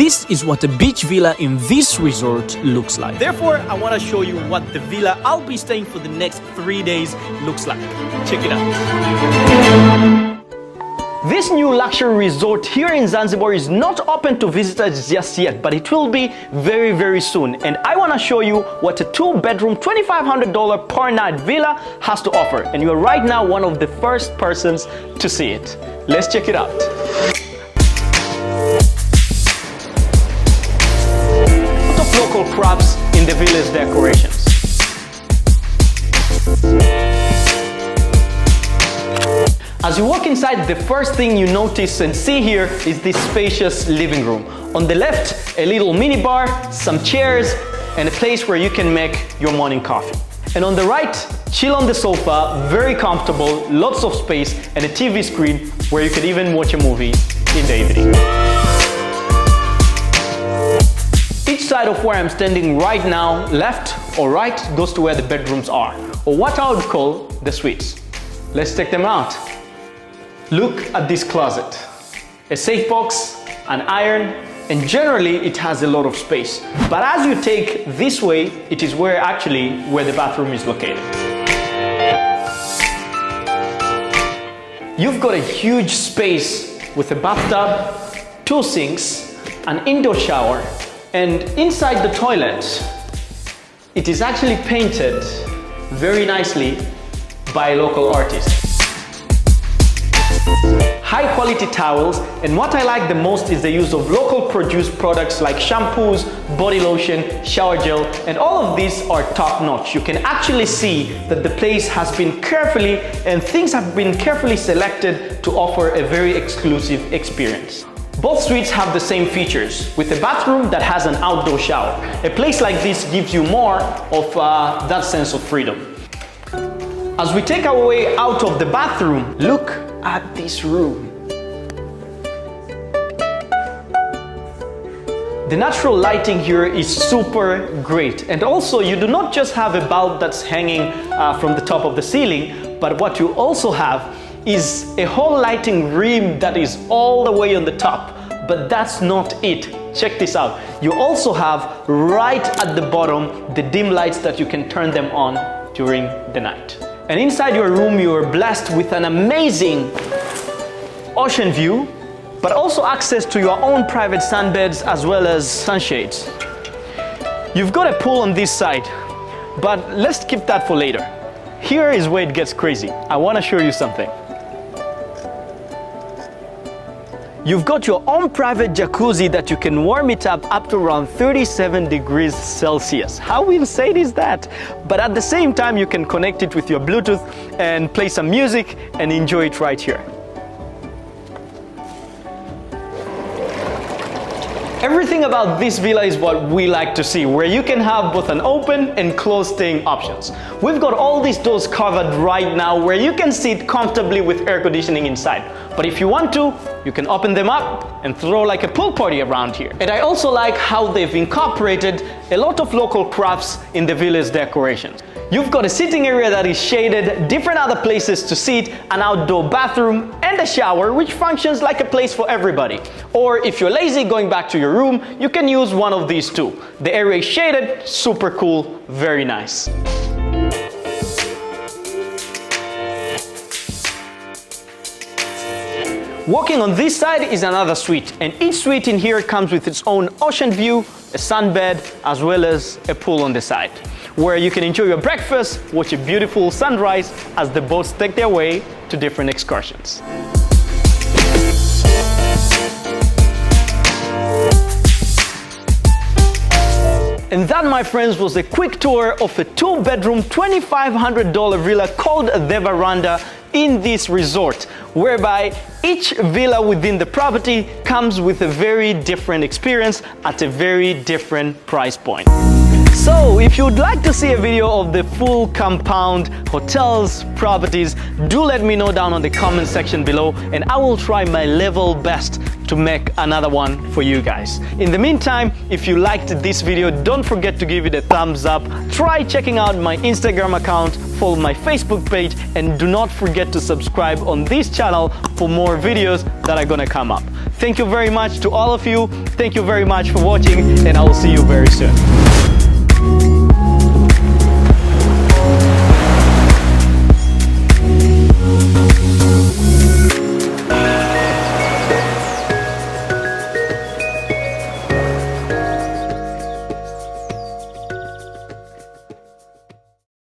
This is what a beach villa in this resort looks like. Therefore, I want to show you what the villa I'll be staying for the next 3 days looks like. Check it out. This new luxury resort here in Zanzibar is not open to visitors just yet, but it will be very, very soon. And I want to show you what a 2-bedroom, $2,500 per night villa has to offer. And you're right now one of the first persons to see it. Let's check it out. A lot of local crops in the villa's decorations. As you walk inside, the first thing you notice and see here is this spacious living room. On the left, a little mini bar, some chairs, and a place where you can make your morning coffee. And on the right, chill on the sofa, very comfortable, lots of space, and a TV screen where you could even watch a movie in the evening. Each side of where I'm standing right now, left or right, goes to where the bedrooms are, or what I would call the suites. Let's check them out. Look at this closet. A safe box, an iron, and generally it has a lot of space. But as you take this way, it is where the bathroom is located. You've got a huge space with a bathtub, 2 sinks, an indoor shower, and inside the toilet, it is actually painted very nicely by a local artist. High quality towels, and what I like the most is the use of local produced products like shampoos, body lotion, shower gel, and all of these are top notch. You can actually see that the place has been carefully and things have been carefully selected to offer a very exclusive experience. Both suites have the same features, with a bathroom that has an outdoor shower. A place like this gives you more of that sense of freedom. As we take our way out of the bathroom, look at this room. The natural lighting here is super great, and also you do not just have a bulb that's hanging from the top of the ceiling, but what you also have is a whole lighting rim that is all the way on the top. But that's not it. Check this out. You also have right at the bottom the dim lights that you can turn them on during the night. And inside your room, you are blessed with an amazing ocean view, but also access to your own private sunbeds as well as sunshades. You've got a pool on this side, but let's keep that for later. Here is where it gets crazy. I want to show you something. You've got your own private jacuzzi that you can warm it up to around 37 degrees Celsius. How insane is that? But at the same time, you can connect it with your Bluetooth and play some music and enjoy it right here. Everything about this villa is what we like to see, where you can have both an open and closed staying options. We've got all these doors covered right now where you can sit comfortably with air conditioning inside. But if you want to, you can open them up and throw like a pool party around here. And I also like how they've incorporated a lot of local crafts in the villa's decorations. You've got a sitting area that is shaded, different other places to sit, an outdoor bathroom, and a shower which functions like a place for everybody. Or if you're lazy going back to your room, you can use one of these too. The area is shaded, super cool, very nice. Walking on this side is another suite, and each suite in here comes with its own ocean view, a sunbed, as well as a pool on the side, where you can enjoy your breakfast, watch a beautiful sunrise as the boats take their way to different excursions. And that, my friends, was a quick tour of a 2-bedroom, $2,500 villa called The Veranda in this resort, whereby each villa within the property comes with a very different experience at a very different price point. So if you'd like to see a video of the full compound, hotels, properties, do let me know down on the comment section below, and I will try my level best to make another one for you guys. In the meantime, if you liked this video, don't forget to give it a thumbs up. Try checking out my Instagram account, follow my Facebook page, and do not forget to subscribe on this channel for more videos that are gonna come up. Thank you very much to all of you. Thank you very much for watching, and I will see you very soon.